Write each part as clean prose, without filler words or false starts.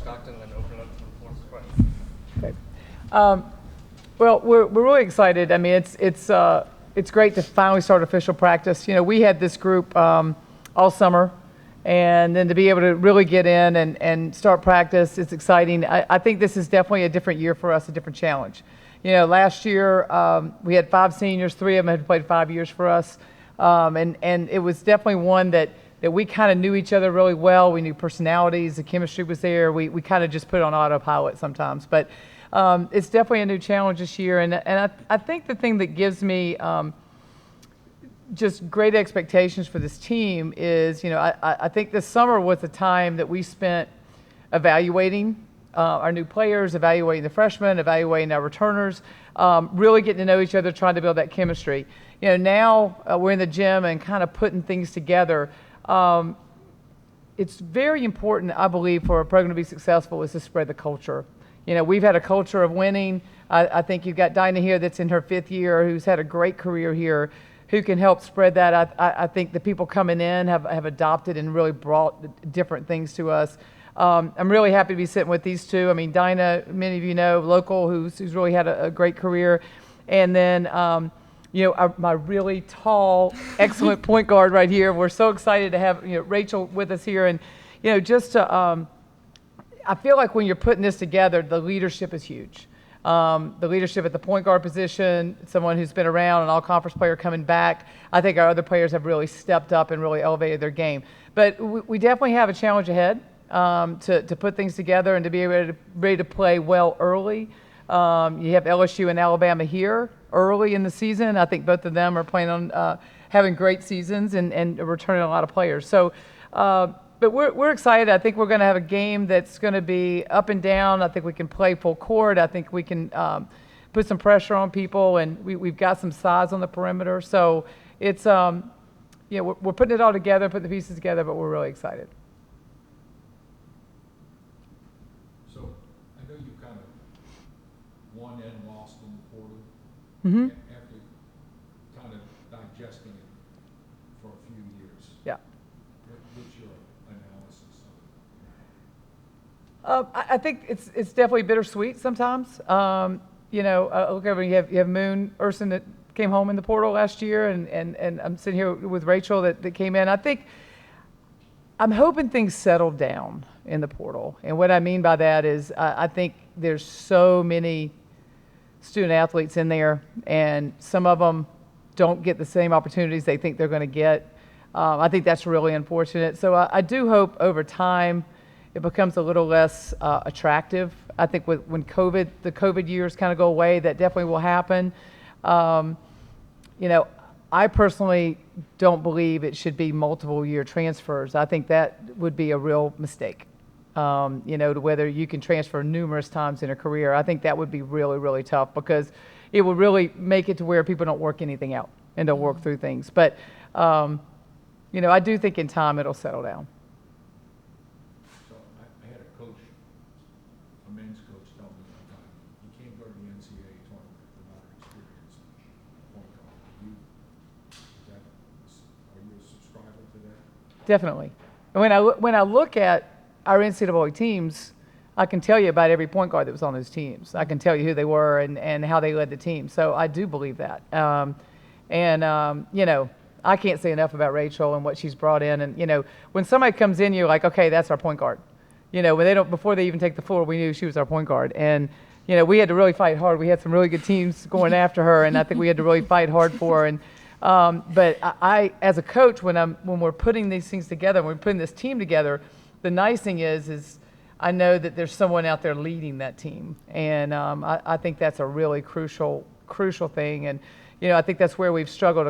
Stockton, then open up for the floor for questions. Okay. Well, we're really excited. I mean, it's great to finally start official practice. You know, we had this group all summer, and then to be able to really get in and start practice, it's exciting. I think this is definitely a different year for us, a different challenge. You know, last year we had 5 seniors, 3 of them had played 5 years for us, and it was definitely one that we kind of knew each other really well. We knew personalities, the chemistry was there. We kind of just put it on autopilot sometimes, but it's definitely a new challenge this year, and I think the thing that gives me just great expectations for this team is, you know, I think this summer was the time that we spent evaluating our new players, evaluating the freshmen, evaluating our returners, really getting to know each other, trying to build that chemistry. You know, now we're in the gym and kind of putting things together. It's very important, I believe, for a program to be successful is to spread the culture. You know, we've had a culture of winning. I think you've got Dinah here that's in her 5th year, who's had a great career here, who can help spread that. I think the people coming in have adopted and really brought different things to us. I'm really happy to be sitting with these two. I mean, Dinah, many of you know, local, who's really had a great career. And then, you know, my really tall, excellent point guard right here. We're so excited to have, you know, Rachel with us here. And, you know, just to, I feel like when you're putting this together, the leadership is huge. The leadership at the point guard position, someone who's been around, an all-conference player coming back. I think our other players have really stepped up and really elevated their game. But we definitely have a challenge ahead. To put things together and to be ready to play well early. You have LSU and Alabama here early in the season. I think both of them are planning on having great seasons and returning a lot of players. So, but we're excited. I think we're going to have a game that's going to be up and down. I think we can play full court. I think we can put some pressure on people, and we've got some size on the perimeter. So it's, you know, we're putting it all together, putting the pieces together, but we're really excited. Won and lost in the portal after kind of digesting it for a few years. Yeah. What's your analysis of it? I think it's definitely bittersweet sometimes. You know, look over, you have Moon Urson that came home in the portal last year, and I'm sitting here with Rachel that came in. I think I'm hoping things settle down in the portal. And what I mean by that is I think there's so many student athletes in there, and some of them don't get the same opportunities they think they're going to get. I think that's really unfortunate. So I do hope over time it becomes a little less attractive. I think when the COVID years kind of go away, that definitely will happen. You know, I personally don't believe it should be multiple year transfers. I think that would be a real mistake. You know, to whether you can transfer numerous times in a career. I think that would be really, really tough because it would really make it to where people don't work anything out and don't work through things. But, you know, I do think in time it'll settle down. So I had a coach, a men's coach, tell me one time, you can't go to the NCAA tournament without experience point guard. Are you a subscriber to that? Definitely. And when I look at our NCAA teams, I can tell you about every point guard that was on those teams. I can tell you who they were and how they led the team. So I do believe that. You know, I can't say enough about Rachel and what she's brought in. And, you know, when somebody comes in, you're like, okay, that's our point guard. You know, before they even take the floor, we knew she was our point guard. And, you know, we had to really fight hard. We had some really good teams going after her, and I think we had to really fight hard for her. And, but I, as a coach, when we're putting these things together, when we're putting this team together, the nice thing is I know that there's someone out there leading that team, and I think that's a really crucial thing. And you know, I think that's where we've struggled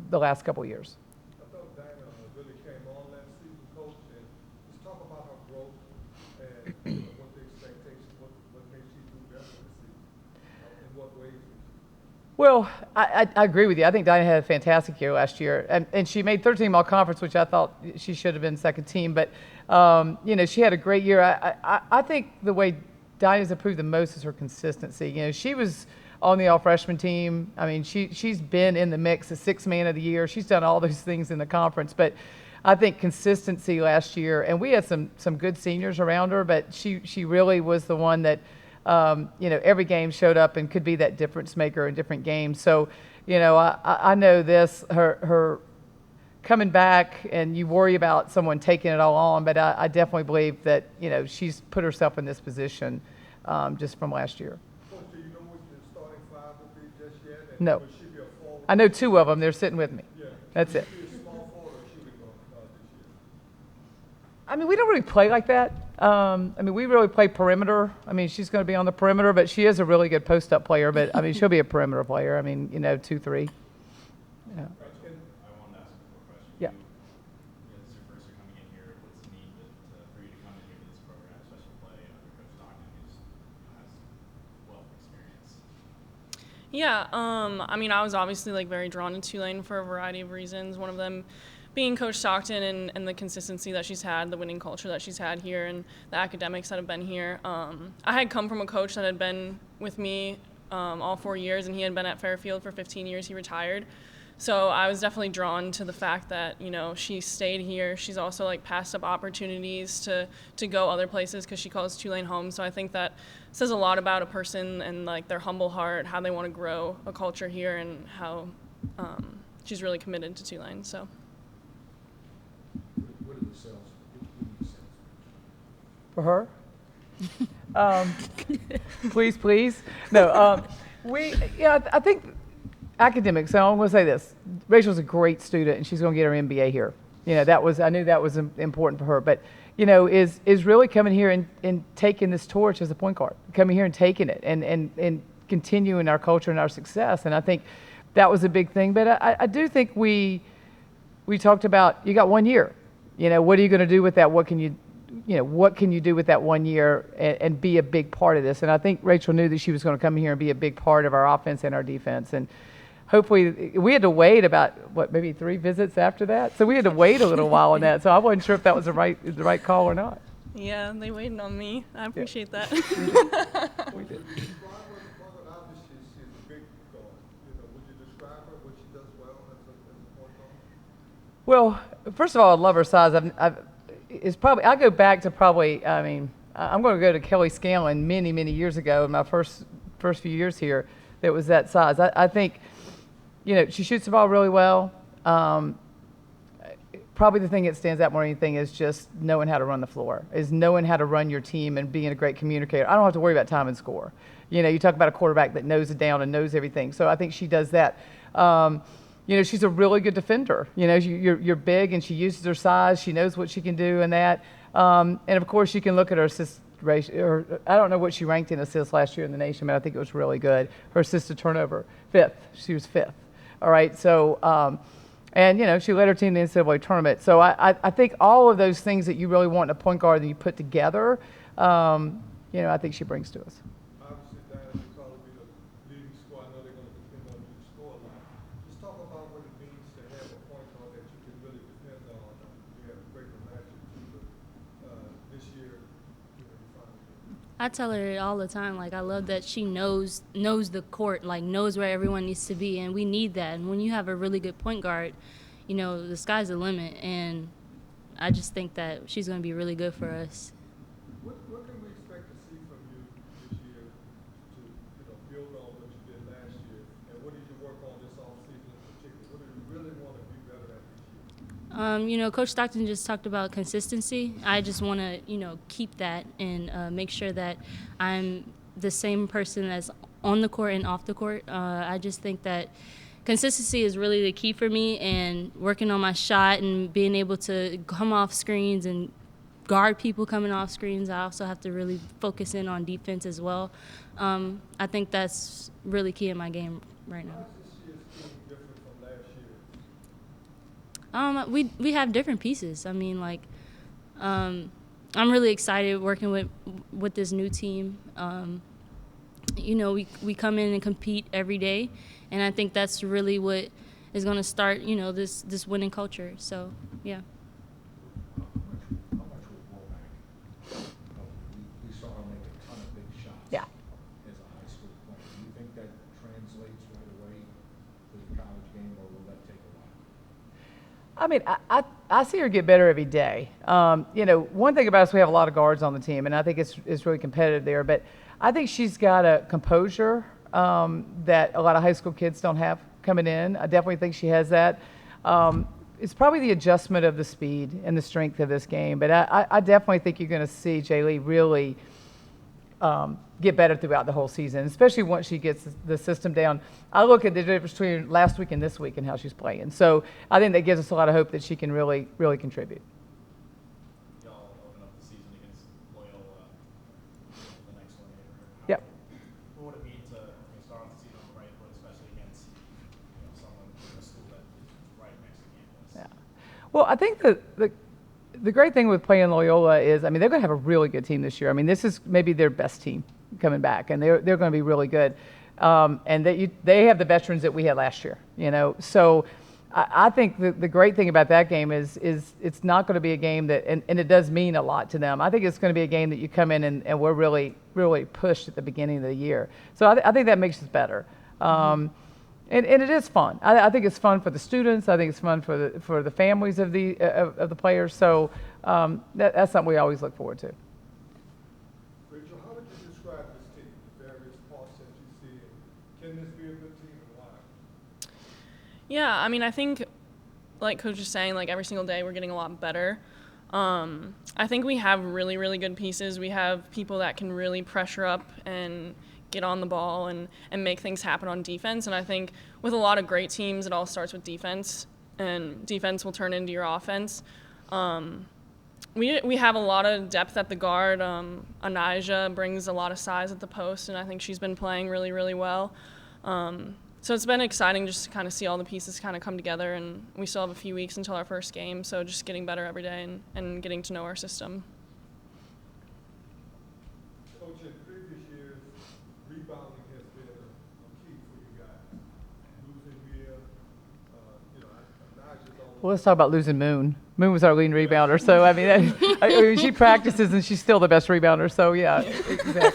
the last couple years. I thought Dinah really came on last season, Coach, and just talk about her growth and what the expectations, what makes you do better this season, in what ways. Well, I agree with you. I think Dinah had a fantastic year last year, and she made 13 all-conference, which I thought she should have been second team. But you know, she had a great year. I think the way Dinah's improved the most is her consistency. You know, she was on the all-freshman team. I mean, she's been in the mix, the sixth man of the year. She's done all those things in the conference. But I think consistency last year, and we had some good seniors around her, but she really was the one that, every game showed up and could be that difference maker in different games. So, I know this, her coming back, and you worry about someone taking it all on, but I definitely believe that, she's put herself in this position just from last year. Coach, do you know what the starting five will be just yet? And No. will she be a forward? I know two of them. They're sitting with me. Yeah. That's it. Will she be a small forward or shooting guard this year? I mean, we don't really play like that. We really play perimeter. I mean, she's going to be on the perimeter, but she is a really good post-up player. But, she'll be a perimeter player. 2-3. Yeah. I wanted to ask a quick question. Yeah. This is your first year coming in here. What's the need for you to come in here to this program, especially play under Coach Stockton, who's has wealth of experience? Yeah, I was obviously very drawn to Tulane for a variety of reasons. One of them being Coach Stockton and the consistency that she's had, the winning culture that she's had here, and the academics that have been here. I had come from a coach that had been with me all 4 years, and he had been at Fairfield for 15 years. He retired. So I was definitely drawn to the fact that, she stayed here. She's also passed up opportunities to go other places because she calls Tulane home. So I think that says a lot about a person and their humble heart, how they want to grow a culture here, and how she's really committed to Tulane. So. What are the sales? What are the sales? For her? Please. No, I think academics, so I'm going to say this. Rachel's a great student, and she's going to get her MBA here. I knew that was important for her. But, is really coming here and taking this torch as a point guard, coming here and taking it and continuing our culture and our success. And I think that was a big thing. But I do think we talked about, you got 1 year. What are you going to do with that? What can you do with that 1 year and be a big part of this? And I think Rachel knew that she was going to come here and be a big part of our offense and our defense. And hopefully, we had to wait about, maybe 3 visits after that? So we had to wait a little while on that. So I wasn't sure if that was the right call or not. Yeah, they waited on me. I appreciate that. We did. Obviously, she's a big guard. Would you describe her, what she does well as a point guard? Well, first of all, I love her size. I go back to I'm going to go to Kelly Scanlon many, many years ago, in my first few years here, that was that size. I think, she shoots the ball really well. Probably the thing that stands out more than anything is just knowing how to run the floor, is knowing how to run your team and being a great communicator. I don't have to worry about time and score. You talk about a quarterback that knows it down and knows everything. So I think she does that. She's a really good defender. You're big, and she uses her size. She knows what she can do in that. And, of course, you can look at her assist ratio. I don't know what she ranked in assists last year in the nation, but I think it was really good. Her assist to turnover, 5th. She was 5th. All right, so, she led her team in the NCAA tournament. So I think all of those things that you really want in a point guard that you put together, I think she brings to us. Obviously, Diana, you probably be the leading scorer. I know they're going to depend on you to score a lot. Just talk about what it means to have a point guard that you can really depend on. You had a great one last year, too, but this year, you finally did. I tell her all the time, I love that she knows the court, knows where everyone needs to be, and we need that. And when you have a really good point guard, the sky's the limit, and I just think that she's going to be really good for us. What can we expect to see from you this year to build on what you did last year? And what did you work on this offseason in particular? What do you really want to be better at this year? Coach Stockton just talked about consistency. I just want to, keep that and make sure that I'm the same person as on the court and off the court. I just think that consistency is really the key for me, and working on my shot and being able to come off screens and guard people coming off screens. I also have to really focus in on defense as well. I think that's really key in my game right now. How is this year's team different from last year? We have different pieces. I'm really excited working with this new team. We come in and compete every day, and I think that's really what is going to start, this winning culture. So, yeah. How much will Womack? We saw her make a ton of big shots. Yeah. As a high school player. Do you think that translates right away to the college game, or will that take a while? I I see her get better every day. One thing about us, we have a lot of guards on the team, and I think it's really competitive there. But I think she's got a composure that a lot of high school kids don't have coming in. I definitely think she has that. It's probably the adjustment of the speed and the strength of this game. But I definitely think you're going to see Jaylee really get better throughout the whole season, especially once she gets the system down. I look at the difference between last week and this week and how she's playing. So I think that gives us a lot of hope that she can really, really contribute. Y'all open up the season against Loyola, the next one. Yep. What would it mean to start off the season on the right foot, especially against someone in a school that is right next to campus? Yeah. Well, I think the great thing with playing Loyola is, they're going to have a really good team this year. This is maybe their best team coming back, and they're going to be really good. And they have the veterans that we had last year, So I think the great thing about that game is it's not going to be a game that, and it does mean a lot to them. I think it's going to be a game that you come in and we're really, really pushed at the beginning of the year. So I think that makes us better. And it is fun. I think it's fun for the students. I think it's fun for the families of the players. So that's something we always look forward to. Rachel, how would you describe this team, the various parts that you see? Can this be a good team and why? Yeah, I think, like Coach is saying, like every single day we're getting a lot better. I think we have really, really good pieces. We have people that can really pressure up and get on the ball and make things happen on defense. And I think with a lot of great teams, it all starts with defense, and defense will turn into your offense. We have a lot of depth at the guard. Anijah brings a lot of size at the post, and I think she's been playing really, really well. So it's been exciting just to kind of see all the pieces kind of come together, and we still have a few weeks until our first game, so just getting better every day and getting to know our system. Coach, in previous years, rebounding has been a key for you guys. Losing Mia, Anijah's on. Well, let's talk about losing Moon. Moon was our leading rebounder, so she practices and she's still the best rebounder. So yeah, exactly. Is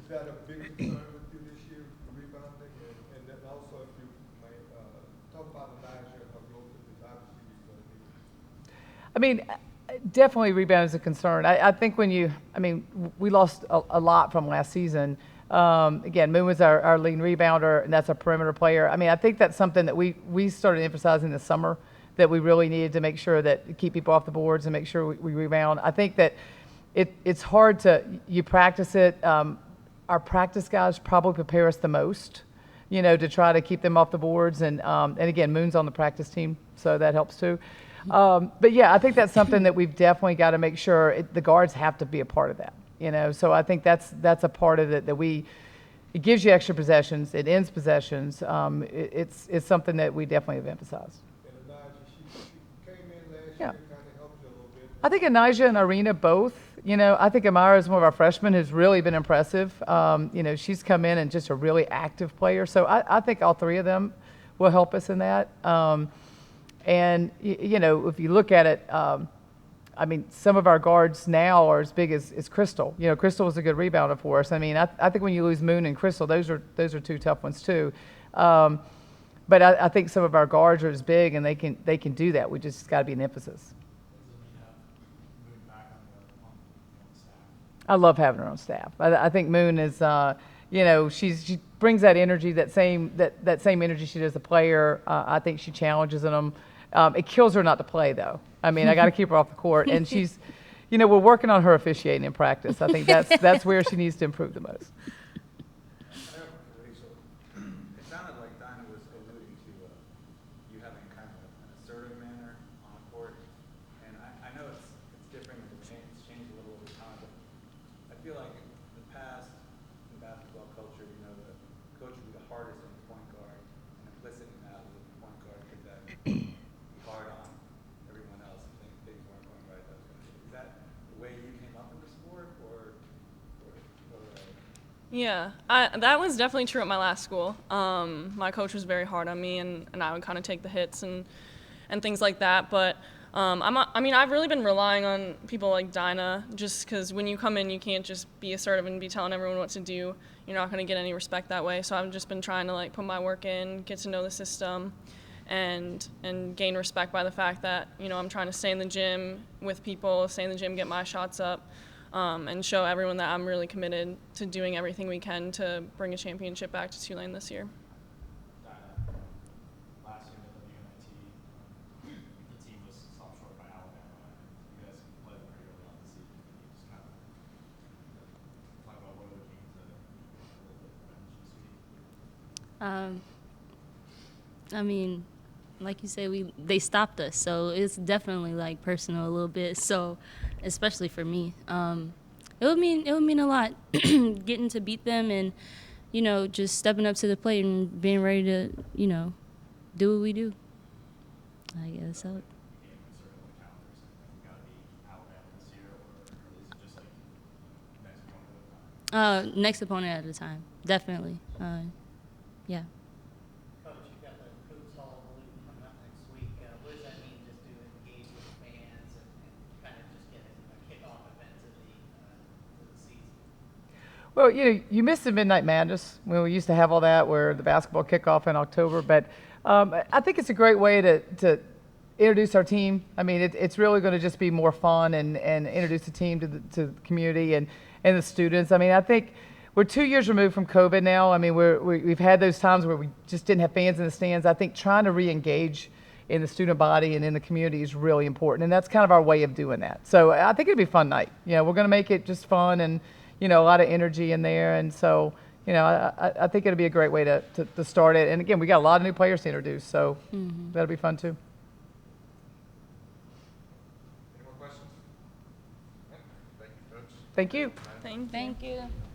that a big concern with you this year, rebounding? And then also, if you might talk about Anijah and her growth, because obviously you're going to need. Definitely rebound is a concern. I think we lost a lot from last season. Again, Moon was our leading rebounder, and that's a perimeter player. I think that's something that we started emphasizing this summer, that we really needed to make sure that keep people off the boards and make sure we rebound. I think that it's hard you practice it. Our practice guys probably prepare us the most, to try to keep them off the boards. And again, Moon's on the practice team, so that helps too. But yeah, I think that's something that we've definitely got to make sure the guards have to be a part of that. So I think that's a part of it it gives you extra possessions, it ends possessions. It's something that we definitely have emphasized. And Anijah, she came in last Yeah. year and kind of helped you a little bit. I think Anijah and Arena both. I think Amara is one of our freshmen who's really been impressive. She's come in and just a really active player. So I think all three of them will help us in that. And if you look at it, some of our guards now are as big as Crystal. Crystal was a good rebounder for us. I think when you lose Moon and Crystal, those are two tough ones too. But I think some of our guards are as big, and they can do that. We just got to be an emphasis. I love having her on staff. I think Moon is, she brings that energy, that same energy she does as a player. I think she challenges them. It kills her not to play, though. I got to keep her off the court, and she's, we're working on her officiating in practice. I think that's where she needs to improve the most. Rachel, it sounded like Dinah was alluding to you having kind of an assertive manner on the court, and I know it's different and it's changed a little over time, but I feel like in the past in basketball culture, the coach would be the hardest on the point guard, and implicit in that was the point guard could then be hard on everyone else and things weren't going right. Is that the way you came up in the sport, or Yeah, that was definitely true at my last school. My coach was very hard on me, and I would kind of take the hits and things like that. But I've really been relying on people like Dinah, just because when you come in, you can't just be assertive and be telling everyone what to do. You're not going to get any respect that way. So I've just been trying to put my work in, get to know the system, and gain respect by the fact that, you know, I'm trying to stay in the gym with people, stay in the gym, get my shots up, and show everyone that I'm really committed to doing everything we can to bring a championship back to Tulane this year. Last year at WNIT, the team was stopped short by Alabama, and you guys played them pretty early on the season. Can you just kind of talk about what it came to a little bit of revenge this week? I mean, like you say, they stopped us, so it's definitely like personal a little bit. So, especially for me, it would mean a lot getting to beat them and, you know, just stepping up to the plate and being ready to, you know, do what we do. I guess so. Game was sort of on the calendar, so we got to beat Alabama this year, or is it just like next opponent at a time? Next opponent at a time, definitely. Yeah. Coach, you've got the Coops Hall Balloon coming up next week. What does that mean just to engage with fans and kind of just get a kickoff event to the season? Well, you know, you missed the Midnight Madness when we used to have all that, where the basketball kickoff in October. But I think it's a great way to introduce our team. I mean, it's really going to just be more fun and introduce the team to the community and the students. I mean, I think we're 2 years removed from COVID now. I mean, we've had those times where we just didn't have fans in the stands. I think trying to re-engage in the student body and in the community is really important, and that's kind of our way of doing that. So I think it'd be a fun night. You know, we're going to make it just fun and, you know, a lot of energy in there. And so, you know, I think it'll be a great way to start it. And again, we got a lot of new players to introduce, so that'll be fun too. Any more questions? Thank you, Coach. Thank you. Thank you. Thank you.